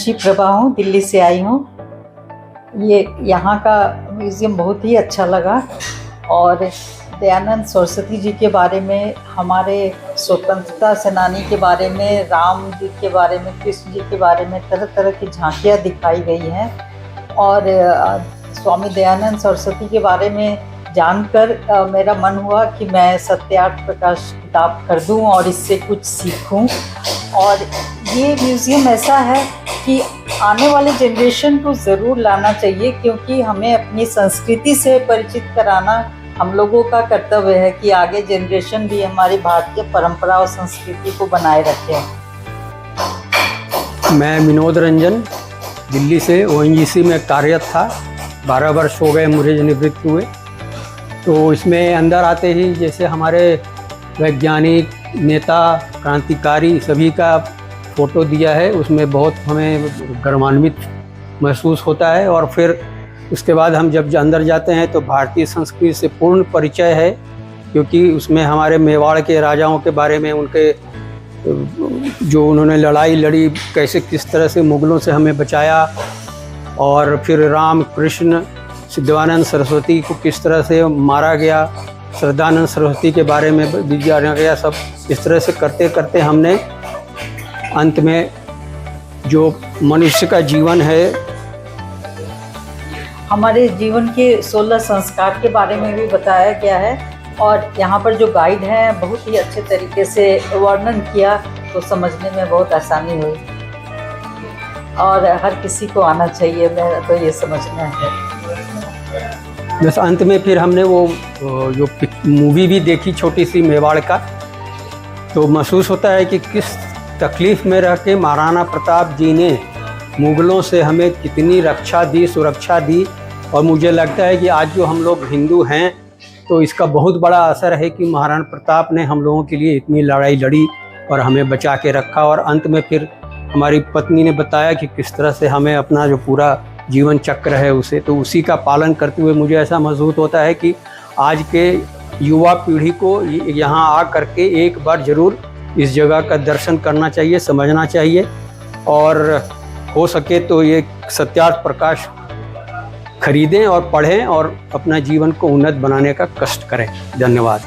ऋषि प्रभा हूँ, दिल्ली से आई हूँ। ये यहाँ का म्यूज़ियम बहुत ही अच्छा लगा और दयानंद सरस्वती जी के बारे में, हमारे स्वतंत्रता सेनानी के बारे में, राम जी के बारे में, कृष्ण जी के बारे में तरह तरह की झांकियाँ दिखाई गई हैं। और स्वामी दयानंद सरस्वती के बारे में जानकर मेरा मन हुआ कि मैं सत्यार्थ प्रकाश किताब कर दूं और इससे कुछ सीखूं। और ये म्यूज़ियम ऐसा है कि आने वाले जनरेशन को ज़रूर लाना चाहिए, क्योंकि हमें अपनी संस्कृति से परिचित कराना हम लोगों का कर्तव्य है कि आगे जनरेशन भी हमारी भारतीय परंपरा और संस्कृति को बनाए रखे। मैं विनोद रंजन दिल्ली से ONGC में कार्यरत था। 12 वर्ष हो गए मुझे निवृत्त हुए। तो इसमें अंदर आते ही जैसे हमारे वैज्ञानिक, नेता, क्रांतिकारी सभी का फ़ोटो दिया है, उसमें बहुत हमें गर्वान्वित महसूस होता है। और फिर उसके बाद हम जब अंदर जाते हैं तो भारतीय संस्कृति से पूर्ण परिचय है, क्योंकि उसमें हमारे मेवाड़ के राजाओं के बारे में, उनके जो उन्होंने लड़ाई लड़ी, कैसे किस तरह से मुग़लों से हमें बचाया, और फिर राम, कृष्ण, सिद्धानंद सरस्वती को किस तरह से मारा गया, श्रद्धानंद सरस्वती के बारे में भी जाना गया। सब इस तरह से करते करते हमने अंत में जो मनुष्य का जीवन है, हमारे जीवन के 16 संस्कार के बारे में भी बताया गया है। और यहाँ पर जो गाइड हैं बहुत ही अच्छे तरीके से वर्णन किया, तो समझने में बहुत आसानी हुई और हर किसी को आना चाहिए, मेरा तो ये समझना है। बस अंत में फिर हमने वो जो मूवी भी देखी छोटी सी मेवाड़ का, तो महसूस होता है कि किस तकलीफ़ में रह के महाराणा प्रताप जी ने मुग़लों से हमें कितनी रक्षा दी, सुरक्षा दी। और मुझे लगता है कि आज जो हम लोग हिंदू हैं तो इसका बहुत बड़ा असर है कि महाराणा प्रताप ने हम लोगों के लिए इतनी लड़ाई लड़ी और हमें बचा के रखा। और अंत में फिर हमारी पत्नी ने बताया कि किस तरह से हमें अपना जो पूरा जीवन चक्र है उसे, तो उसी का पालन करते हुए मुझे ऐसा महसूस होता है कि आज के युवा पीढ़ी को यहाँ आ करके एक बार ज़रूर इस जगह का दर्शन करना चाहिए, समझना चाहिए, और हो सके तो ये सत्यार्थ प्रकाश खरीदें और पढ़ें और अपना जीवन को उन्नत बनाने का कष्ट करें। धन्यवाद।